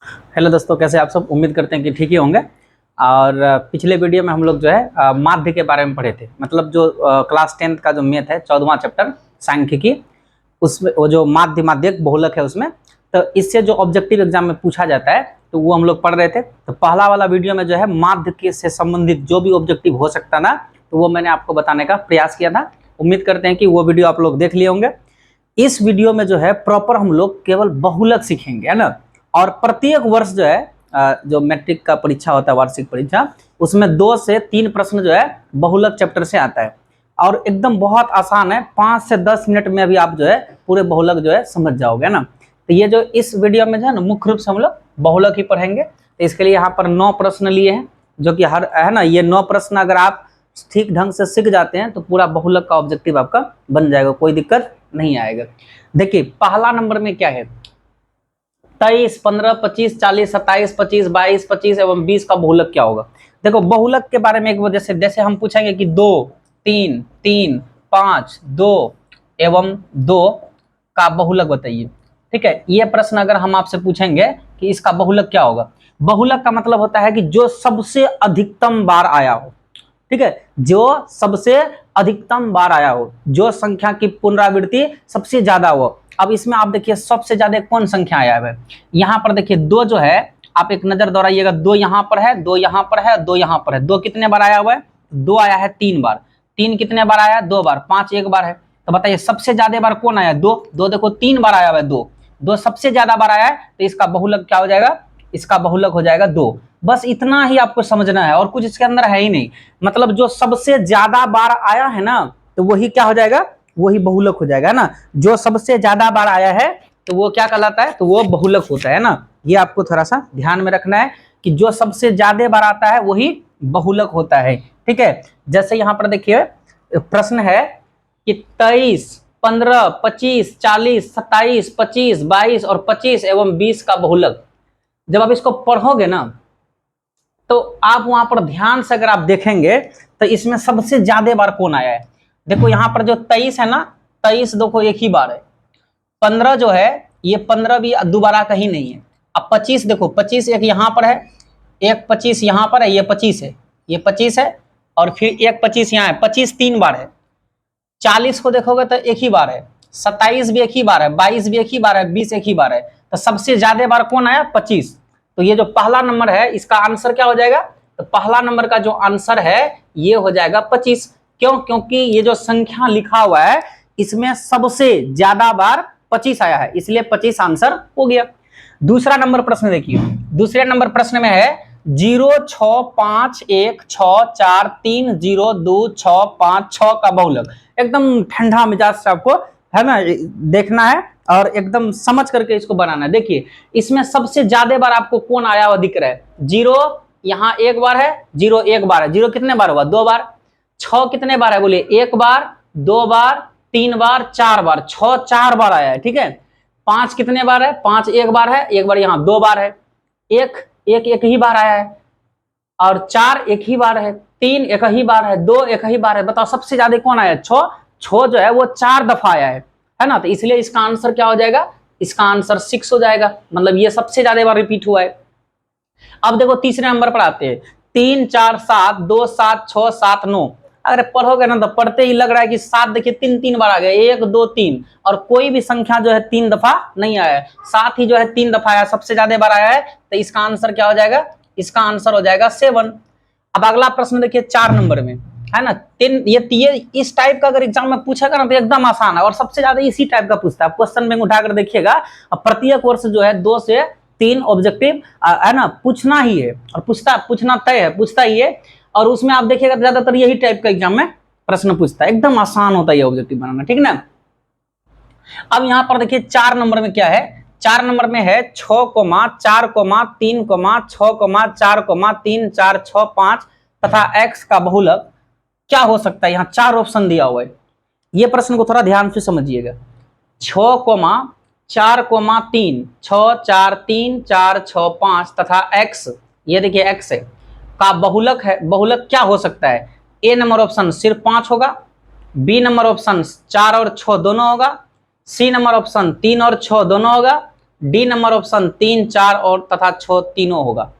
Hello दोस्तों, कैसे आप सब। उम्मीद करते हैं कि ठीक ही होंगे। और पिछले वीडियो में हम लोग जो है माध्य के बारे में पढ़े थे। मतलब जो क्लास 10th का जो मैथ है 14वां चैप्टर सांख्यिकी, उसमें वो जो माध्य माध्यक बहुलक है उसमें, तो इससे जो ऑब्जेक्टिव एग्जाम में पूछा जाता है तो वो हम लोग पढ़ रहे थे। तो पहला वाला वीडियो में जो है माध्य के से संबंधित जो भी ऑब्जेक्टिव हो सकता ना, तो वो मैंने आपको बताने का प्रयास किया था। उम्मीद करते हैं कि वो वीडियो आप लोग देख लिए होंगे। इस वीडियो में जो है प्रॉपर हम लोग केवल बहुलक सीखेंगे, है ना। और प्रत्येक वर्ष जो है जो मैट्रिक का परीक्षा होता है, वार्षिक परीक्षा, उसमें 2 से 3 प्रश्न जो है बहुलक चैप्टर से आता है। और एकदम बहुत आसान है, 5 से 10 मिनट में अभी आप जो है पूरे बहुलक जो है समझ जाओगे ना। तो ये जो इस वीडियो में जो है ना मुख्य रूप से हम लोग बहुलक ही पढ़ेंगे। तो इसके लिए यहाँ पर 9 प्रश्न लिए हैं, जो कि हर है ना, ये 9 प्रश्न अगर आप ठीक ढंग से सीख जाते हैं तो पूरा बहुलक का ऑब्जेक्टिव आपका बन जाएगा, कोई दिक्कत नहीं आएगा। देखिए पहला नंबर में क्या है, 23, 15, 25, 40, 27, 25, 22, 25 एवं 20 का बहुलक क्या होगा। देखो बहुलक के बारे में एक वजह से जैसे हम पूछेंगे कि 2, 3, 3, 5, 2 एवं 2 का बहुलक बताइए। ठीक है, ये प्रश्न अगर हम आपसे पूछेंगे कि इसका बहुलक क्या होगा, बहुलक का मतलब होता है कि जो सबसे अधिकतम बार आया हो। ठीक है, जो सबसे अधिकतम बार आया हो, जो संख्या की पुनरावृत्ति सबसे ज्यादा हो। अब इसमें आप देखिए सबसे ज्यादा कौन संख्या आया है, यहाँ पर देखिए 2 जो है, आप एक नजर दौड़ाइएगा, 2 यहाँ पर है, 2 यहाँ पर है, 2 यहाँ पर है। 2 कितने बार आया हुआ है, 2 आया है 3 बार। 3 कितने बार आया है, 2 बार। 5 एक बार है। तो बताइए सबसे ज्यादा बार कौन आया, 2। 2 देखो 3 बार आया हुआ है, 2 सबसे ज्यादा बार आया है, तो इसका बहुलक क्या हो जाएगा, इसका बहुलक हो जाएगा 2। बस इतना ही आपको समझना है और कुछ इसके अंदर है ही नहीं। मतलब जो सबसे ज्यादा बार आया है ना, तो वही क्या हो जाएगा, वही बहुलक हो जाएगा ना। जो सबसे ज्यादा बार आया है तो वो क्या कहलाता है, तो वो बहुलक होता है ना। ये आपको थोड़ा सा ध्यान में रखना है कि जो सबसे ज्यादा बार आता है वही बहुलक होता है। ठीक है, जैसे यहां पर देखिए प्रश्न है कि 23, 15, 25, 40, 27, 25, 22 और 25 एवं 20 का बहुलक। जब आप इसको पढ़ोगे ना तो आप वहां पर ध्यान से अगर आप देखेंगे तो इसमें सबसे ज्यादा बार कौन आया है। देखो यहाँ पर जो 23 है ना, 23 देखो एक ही बार है। 15 जो है, ये 15 भी दोबारा कहीं नहीं है। अब 25 देखो, 25 एक यहाँ पर है, एक 25 यहाँ पर है, ये 25 है, ये 25 है, और फिर एक 25 यहाँ है। 25 3 बार है। 40 को देखोगे तो एक ही बार है। 27 भी एक ही बार है, 22 भी एक ही बार है, 20 एक ही बार है। तो सबसे ज्यादा बार कौन आया, 25। तो ये जो पहला नंबर है इसका आंसर क्या हो जाएगा, तो पहला नंबर का जो आंसर है ये हो जाएगा 25। क्यों, क्योंकि ये जो संख्या लिखा हुआ है इसमें सबसे ज्यादा बार 25 आया है, इसलिए 25 आंसर हो गया। दूसरा नंबर प्रश्न देखिए, दूसरे नंबर प्रश्न में है 0, 6, 5, 1, 6, 4, 3, 0, 2, 6, 5, 6 का बहुलक। एकदम ठंडा मिजाज से आपको है ना देखना है और एकदम समझ करके इसको बनाना है। देखिए इसमें सबसे ज्यादा बार आपको कौन आया हुआ दिख रहा है, 0 यहाँ एक बार है, 0 एक बार है। 0 कितने बार हुआ, 2 बार। 6 कितने बार है बोलिए, 1 बार, 2 बार, 3 बार, 4 बार। 6 4 बार आया है। ठीक है, 5 कितने बार है, 5 एक बार है, एक बार यहाँ 2 बार है। एक ही बार आया है, और 4 एक ही बार है, 3 एक ही बार है, 2 एक ही बार है। बताओ सबसे ज्यादा कौन आया, 6। 6 जो है वो 4 दफा आया है ना। तो इसलिए इसका आंसर क्या हो जाएगा, इसका आंसर 6 हो जाएगा। मतलब ये सबसे ज्यादा बार रिपीट हुआ है। अब देखो तीसरे नंबर पर आते हैं, 3, 4, 7, 2, 7, 6, 7, 9। अगर पढ़ोगे ना तो पढ़ते ही लग रहा है कि 7 देखिए 3 बार आ गया, 1, 2, 3, और कोई भी संख्या जो है 3 दफा नहीं आया है। 7 ही जो है 3 दफा आया, सबसे ज्यादा बार आया है। तो इसका आंसर क्या हो जाएगा, इसका आंसर हो जाएगा 7। अब अगला प्रश्न देखिए 4 नंबर में है ना। ये इस टाइप का अगर एग्जाम में पूछेगा ना तो एकदम आसान है, और सबसे ज्यादा इसी टाइप का पूछता है। क्वेश्चन बैंक उठाकर देखिएगा, प्रत्येक वर्ष जो है 2 से 3 ऑब्जेक्टिव है ना पूछना ही है, और पूछना तय है, पूछता ही है। और उसमें आप देखिएगा ज्यादातर यही टाइप का एग्जाम में प्रश्न पूछता है, एकदम आसान होता है ऑब्जेक्टिव बनाना। ठीक ना। अब यहां पर देखिए 4 नंबर में क्या है, 4 नंबर में है 6, 4, 3, 6, 4, 3, 4, 6, 5 तथा x का बहुलक क्या हो सकता है। यहाँ 4 ऑप्शन दिया हुआ है। ये प्रश्न को थोड़ा ध्यान से समझिएगा। 6, 4, 3, 6, 4, 3, 4, 6, 5 तथा x, ये देखिए x है का बहुलक है। बहुलक क्या हो सकता है, ए नंबर ऑप्शन सिर्फ 5 होगा, बी नंबर ऑप्शन 4 और 6 दोनों होगा, सी नंबर ऑप्शन 3 और 6 दोनों होगा, डी नंबर ऑप्शन 3, 4 और तथा 6 तीनों होगा।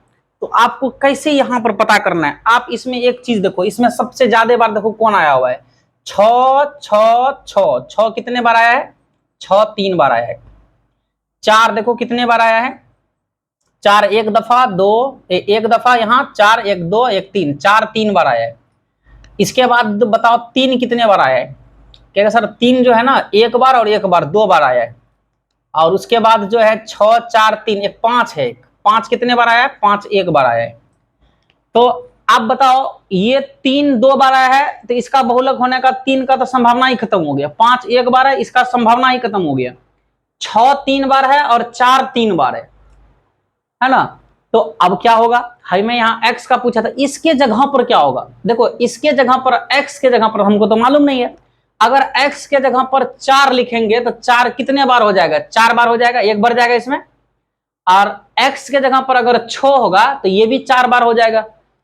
तो आपको कैसे यहां पर पता करना है, आप इसमें एक चीज देखो, इसमें सबसे ज्यादा बार देखो कौन आया हुआ है, 6 6 6 6 कितने बार आया है, 6 3 बार आया है। 4 देखो कितने बार आया है, 4 एक दफा, 2 एक दफा, यहाँ 4 1 2 1 3, 4 3 बार आया है। इसके बाद बताओ 3 कितने बार आया है, क्या सर 3 जो है ना एक बार और एक बार 2 बार आया है। और उसके बाद जो है 6 4 3 एक 5 है, 5 कितने बार आया है, 5 एक बार आया है। तो आप बताओ ये 3 2 बार आया है, तो इसका बहुलक होने का 3 का तो संभावना ही खत्म हो गया। 5 एक बार है, इसका संभावना ही खत्म हो गया। 6 3 बार है और 4 3 बार है ना। तो अब क्या होगा, हमें यहाँ x का पूछा था, इसके जगह पर क्या होगा, देखो इसके जगह पर x के जगह पर हमको तो मालूम नहीं है। अगर x के जगह पर 4 लिखेंगे तो 4 कितने बार हो जाएगा, 4 बार हो जाएगा, एक बार जाएगा इसमें। और x के जगह पर अगर 6 होगा तो ये भी 4 बार हो जाएगा।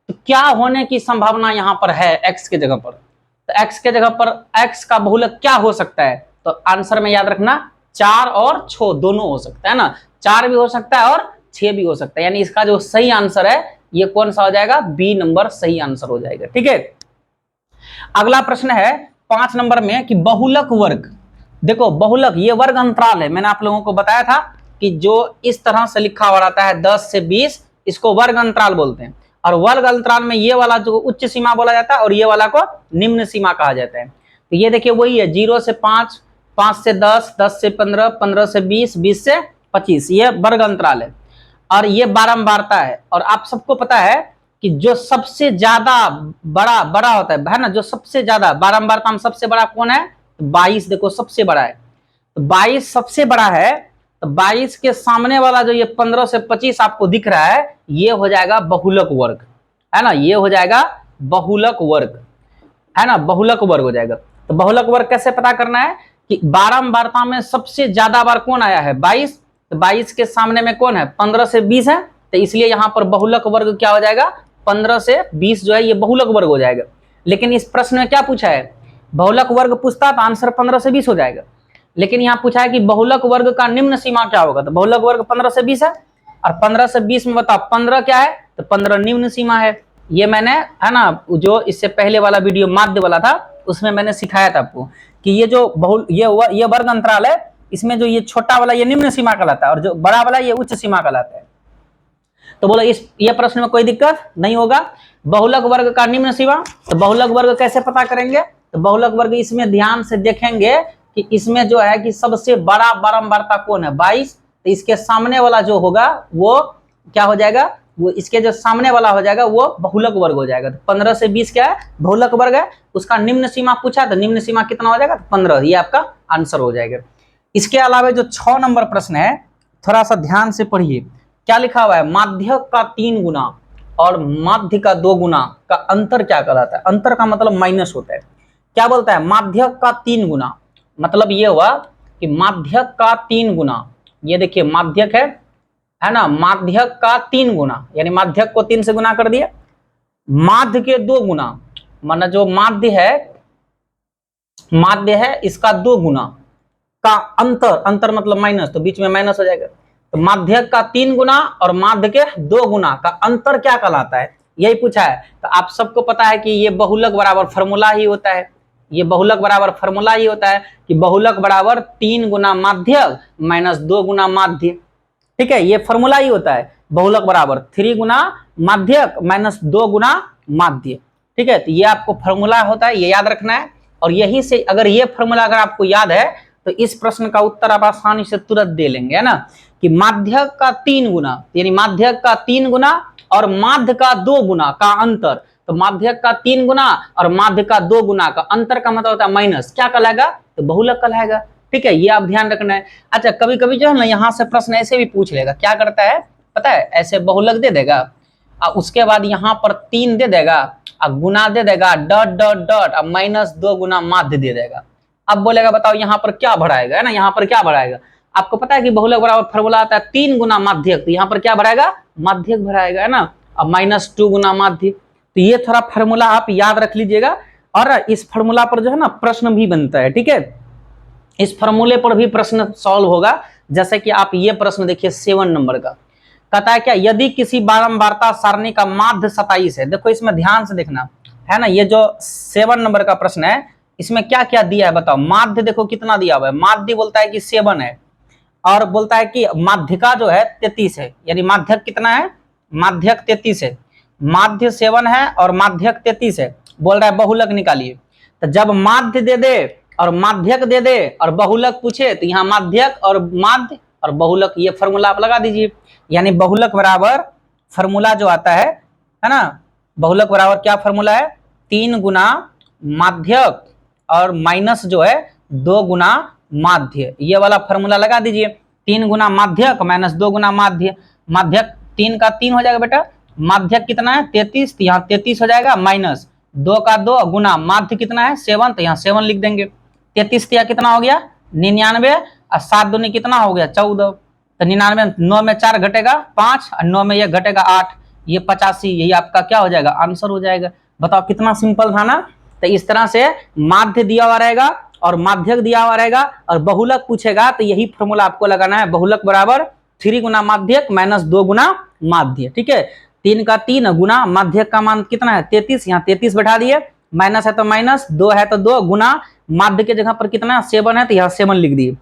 तो क्या होने की संभावना यहां पर है x के जगह पर, तो x के जगह पर x का बहुलक क्या हो सकता है, तो आंसर में याद रखना 4 और 6 दोनों हो सकता है ना, 4 भी हो सकता है और 6 भी हो सकता है। यानी इसका जो सही आंसर है ये कौन सा हो जाएगा, बी नंबर सही आंसर हो जाएगा। ठीक है, अगला प्रश्न है 5 नंबर में कि बहुलक वर्ग। देखो बहुलक ये वर्ग अंतराल है, मैंने आप लोगों को बताया था कि जो इस तरह से लिखा हुआ रहता है 10 से 20, इसको वर्ग अंतराल बोलते हैं। और वर्ग अंतराल में ये वाला जो उच्च सीमा बोला जाता है और ये वाला को निम्न सीमा कहा जाता है। तो ये देखिए वही है, 0 से 5, 5 से 10, 10 से 15, 15 से 20, 20 से 25, ये वर्ग अंतराल है। और ये बारंबारता है। और आप सबको पता है कि जो सबसे ज्यादा बड़ा होता है ना, जो सबसे ज्यादा बारंबारता में सबसे बड़ा कौन है, 22 देखो सबसे बड़ा है। तो 22 सबसे बड़ा है, तो 22 के सामने वाला जो ये 15 से 25 आपको दिख रहा है, ये हो जाएगा बहुलक वर्ग, है ना, ये हो जाएगा बहुलक वर्ग, है ना, बहुलक वर्ग हो जाएगा। तो बहुलक वर्ग कैसे पता करना है कि बारंबारता में सबसे ज्यादा बार कौन आया है, 22, तो 22 के सामने में कौन है, 15 से 20 है, तो इसलिए यहां पर बहुलक वर्ग क्या हो जाएगा, 15 से 20 जो है ये बहुलक वर्ग हो जाएगा। लेकिन इस प्रश्न में क्या पूछा है, बहुलक वर्ग पूछता तो आंसर 15 से 20 हो जाएगा। लेकिन यहाँ पूछा है कि बहुलक वर्ग का निम्न सीमा क्या होगा, तो बहुलक वर्ग 15 से 20 है। और 15 से 20 में बताओ 15 क्या है, तो 15 निम्न सीमा है। ये मैंने, है ना, जो इससे पहले वाला वीडियो माध्य वाला था उसमें मैंने सिखाया था आपको कि ये जो ये वर्ग अंतराल है, इसमें जो ये छोटा वाला ये निम्न सीमा कहलाता है और जो बड़ा वाला ये उच्च सीमा कहलाता है। तो बोलो ये प्रश्न में कोई दिक्कत नहीं होगा। बहुलक वर्ग का निम्न सीमा, तो बहुलक वर्ग कैसे पता करेंगे, तो बहुलक वर्ग इसमें ध्यान से देखेंगे कि इसमें जो है कि सबसे बड़ा बारंबारता कौन है, 22, तो इसके सामने वाला जो होगा वो क्या हो जाएगा, वो इसके जो सामने वाला हो जाएगा वो बहुलक वर्ग हो जाएगा। तो 15 से 20 क्या है, बहुलक वर्ग है। उसका निम्न सीमा पूछा, तो निम्न सीमा कितना हो जाएगा, तो 15, ये आपका आंसर हो जाएगा। इसके अलावा जो 6 नंबर प्रश्न है, थोड़ा सा ध्यान से पढ़िए, क्या लिखा हुआ है, माध्यक का 3 गुना और माध्य का 2 गुना का अंतर क्या कहलाता है। अंतर का मतलब माइनस होता है। क्या बोलता है, माध्यक का 3 गुना, मतलब ये हुआ कि माध्यक का 3 गुना, ये देखिए माध्यक है ना, माध्यक का 3 गुना, यानी माध्यक को 3 से गुना कर दिया, माध्य के 2 गुना, माना जो माध्य है इसका 2 गुना का अंतर मतलब माइनस, तो बीच में माइनस हो जाएगा। तो माध्यक का 3 गुना और माध्य के 2 गुना का अंतर क्या कहलाता है, यही पूछा है। तो आप सबको पता है कि ये बहुलक बराबर फॉर्मूला ही होता है, ये बहुलक बराबर फॉर्मूला ही होता है कि बहुलक बराबर 3 गुना माध्यक माइनस 2 गुना माध्य। ठीक है, ये फॉर्मूला ही होता है, बहुलक बराबर 3 गुना माध्यक माइनस 2 गुना माध्य। ठीक है, तो ये आपको फॉर्मूला होता है, ये याद रखना है। और यही से अगर ये फॉर्मूला अगर आपको याद है तो इस प्रश्न का उत्तर आप आसानी से तुरंत दे लेंगे, है ना, कि माध्यक का 3 गुना, यानी माध्यक का 3 गुना और माध्य का 2 गुना का अंतर। तो माध्यक का 3 गुना और माध्य का 2 गुना का अंतर का मतलब होता है माइनस, क्या कहलाएगा, तो बहुलक कहलाएगा। ठीक है, ये आप ध्यान रखना है। अच्छा, कभी कभी जो है ना यहाँ से प्रश्न ऐसे भी पूछ लेगा, क्या करता है पता है, ऐसे बहुलक दे देगा और उसके बाद यहाँ पर 3 दे देगा और गुना दे देगा, डॉट डॉट डॉट और माइनस 2 गुना माध्य दे देगा। अब बोलेगा बताओ यहाँ पर क्या बढ़ाएगा, है ना, यहाँ पर क्या बढ़ाएगा। आपको पता है कि बहुलक बराबर फॉर्मूला आता है 3 गुना माध्यक, तो यहाँ पर क्या बढ़ाएगा, माध्यक बढ़ाएगा, है ना, और माइनस 2 गुना माध्य। तो ये थोड़ा फॉर्मूला आप याद रख लीजिएगा और इस फॉर्मूला पर जो है ना प्रश्न भी बनता है। ठीक है, इस फॉर्मूले पर भी प्रश्न सॉल्व होगा, जैसे कि आप ये प्रश्न देखिए 7 नंबर का, कहता है क्या, यदि किसी बारंबारता सारणी का माध्य 27 है। देखो इसमें ध्यान से देखना है ना, ये जो 7 नंबर का प्रश्न है इसमें क्या क्या दिया है बताओ। माध्य देखो कितना दिया हुआ है, माध्य बोलता है कि 7 है, और बोलता है कि माध्यका जो है 33 है, यानी माध्यक कितना है, माध्यक 33 है, माध्य 7 है और माध्यक 33 है। बोल रहा है बहुलक निकालिए। तो जब माध्य दे दे और माध्यक दे दे और बहुलक पूछे तो यहाँ माध्यक और माध्य और बहुलक, ये फॉर्मूला आप लगा दीजिए। यानी बहुलक बराबर फॉर्मूला जो आता है ना, बहुलक बराबर क्या फॉर्मूला है, 3 गुना माध्यक और माइनस जो है 2 गुना माध्य, ये वाला फॉर्मूला लगा दीजिए। 3 गुना माध्यक माइनस 2 गुना माध्य, माध्यक 3 का 3 हो जाएगा बेटा, माध्यक कितना है 33, तो यहाँ 33 हो जाएगा, माइनस 2 का 2 गुना माध्य कितना है 7, तो यहाँ 7 लिख देंगे। 33 कितना हो गया 99, और 7 दूनी कितना हो गया 14, तो 99, 9 में 4 घटेगा 5 और 9 में 1 घटेगा 8, ये 85, यही आपका क्या हो जाएगा आंसर हो जाएगा। बताओ कितना सिंपल था ना। तो इस तरह से माध्य दिया हुआ रहेगा और माध्यक दिया हुआ रहेगा और बहुलक पूछेगा तो यही फॉर्मूला आपको लगाना है, बहुलक बराबर 3 गुना माध्यक माइनस 2 गुना माध्य। ठीक है, 3 का 3 गुना माध्यक का मान कितना है 33, यहाँ 33 बैठा दिए, माइनस है तो माइनस, 2 है तो 2 गुना माध्य के जगह पर कितना 7 है तो यहाँ 7 लिख दिए।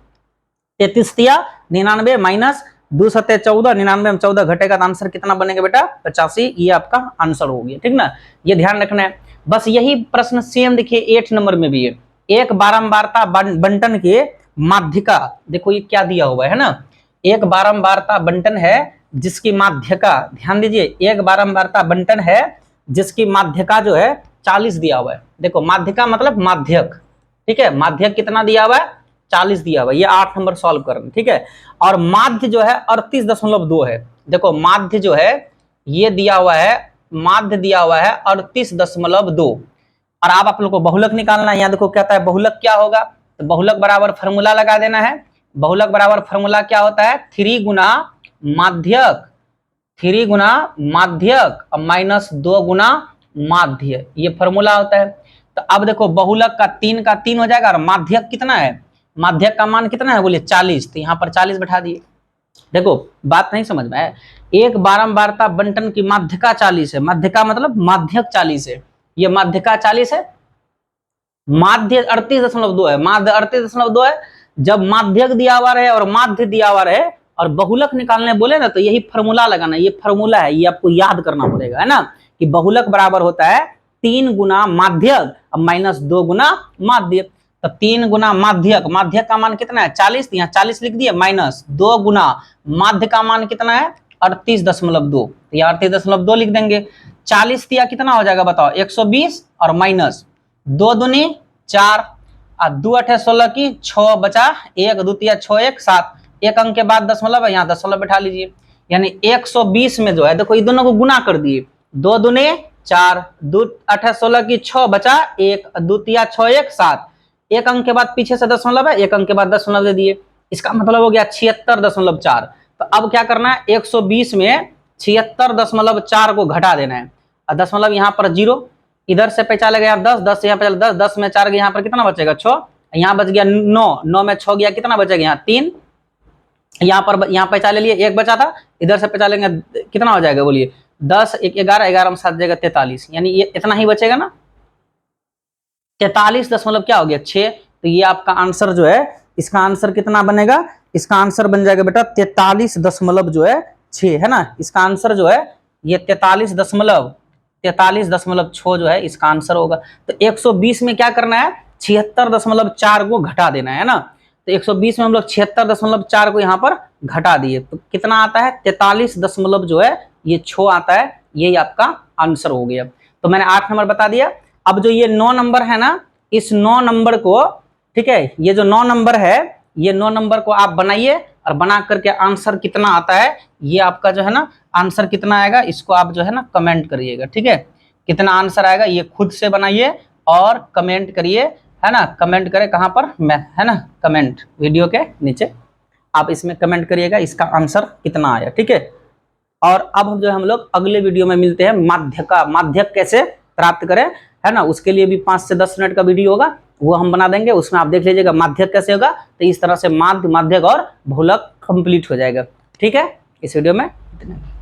33 99 माइनस 2 सत्ते 14, 99 में 14 घटेगा तो आंसर कितना बनेगा बेटा 85, ये आपका आंसर हो गया। ठीक ना, ये ध्यान रखना है। बस यही प्रश्न सेम देखिए 8 नंबर में भी है, एक बारंबारता बंटन के माध्यका, देखो ये क्या दिया हुआ है ना, एक बारंबारता बंटन है जिसकी माध्यका, ध्यान दीजिए, एक बारंबारता बंटन है जिसकी माध्यका जो है 40 दिया हुआ है। देखो माध्यका मतलब माध्यक, ठीक है, माध्यक कितना दिया हुआ है 40 दिया हुआ है, ये 8 नंबर सॉल्व करना। ठीक है, और माध्य जो है 38.2 है। देखो माध्य जो है ये दिया हुआ है, माध्य दिया हुआ है 38.2, और आप लोग को बहुलक निकालना है। यहाँ देखो कहता है बहुलक क्या होगा, तो बहुलक बराबर फॉर्मूला लगा देना है। बहुलक बराबर फॉर्मूला क्या होता है 3 गुना माध्यक, 3 गुना माध्यक और माइनस 2 गुना माध्य, ये फॉर्मूला होता है। तो अब देखो बहुलक का 3 का 3 हो जाएगा और माध्यक कितना है, माध्यक का मान कितना है बोलिए 40, तो यहाँ पर 40 बैठा दिए। देखो बात नहीं समझ में है, एक बारंबारता बंटन की माध्यका 40 है, माध्यका मतलब माध्यक 40 है, ये माध्यका 40 है, माध्य 38.2 है, माध्य 38.2 है। जब माध्यक दिया हुआ रहे और माध्य दिया हुआ रहे और बहुलक निकालने बोले ना तो यही फॉर्मूला लगाना, ये फॉर्मूला है, ये आपको याद करना पड़ेगा, है ना, कि बहुलक बराबर होता है 3 गुना माध्यक माइनस 2 गुना माध्य। तो 3 गुना माध्यक, माध्यक का मान कितना है 40, यहाँ 40 लिख दिए, माइनस 2 गुना माध्य का मान कितना है 38.2, तो यहाँ 38.2 लिख देंगे। 40 दिया कितना हो जाएगा बताओ 120 और माइनस 2 दूनी 4 और 2 8 16 की 6 बचा 1, 2 3 6 1 7, एक अंक के बाद दशमलव है, यहाँ दशमलव बैठा लीजिए। यानी 120 में जो है देखो ये दोनों को गुना कर दिए, 2 दूनी 4, 2 8 16 की 6 बचा 1, 2 3 6 1 7, एक अंक के बाद पीछे से दशमलव है, एक अंक के बाद दशमलव दे दिए, इसका मतलब हो गया 76.4। तो अब क्या करना है 120 में 76.4 को घटा देना है, और दशमलव यहाँ पर 0, इधर से पे चला गया 10, 10 यहाँ पे 10, 10 में 4 यहाँ पर कितना बचेगा 6, यहाँ बच गया 9, 9 में 6 गया कितना बचेगा यहाँ 3, यहाँ पर यहाँ पैसा ले लिए 1 बचा था, इधर से पैसा लेंगे कितना हो जाएगा बोलिए 10 1 11, 11 में 7 जाएगा 43, यानी ये इतना ही बचेगा ना, 43 दशमलव क्या हो गया 6। तो ये आपका आंसर जो है, इसका आंसर कितना बनेगा, इसका आंसर बन जाएगा बेटा 43 दशमलव जो है 6, है ना, इसका आंसर जो है ये 43.6 जो है इसका आंसर होगा। तो 120 में क्या करना है 76.4 को घटा देना है ना, तो 120 में हम लोग 76.4 को यहाँ पर घटा दिए तो कितना आता है 43 दशमलव जो है ये 6 आता है, यही आपका आंसर हो गया। तो मैंने 8 नंबर बता दिया। अब जो ये 9 नंबर है ना, इस 9 नंबर को, ठीक है, ये जो 9 नंबर है ये 9 नंबर को आप बनाइए और बना करके आंसर कितना आता है ये आपका जो है ना आंसर कितना आएगा इसको आप जो है ना कमेंट करिएगा। ठीक है, कितना आंसर आएगा ये खुद से बनाइए और कमेंट करिए, है ना, कमेंट करें कहाँ पर, मैं, है ना, कमेंट वीडियो के नीचे आप इसमें कमेंट करिएगा इसका आंसर कितना आया। ठीक है, और अब जो है हम लोग अगले वीडियो में मिलते हैं, माध्यक कैसे प्राप्त करें, है ना, उसके लिए भी 5 से 10 मिनट का वीडियो होगा, वो हम बना देंगे, उसमें आप देख लीजिएगा माध्यक कैसे होगा। तो इस तरह से माध्य, माध्यक और बहुलक कंप्लीट हो जाएगा। ठीक है, इस वीडियो में इतना।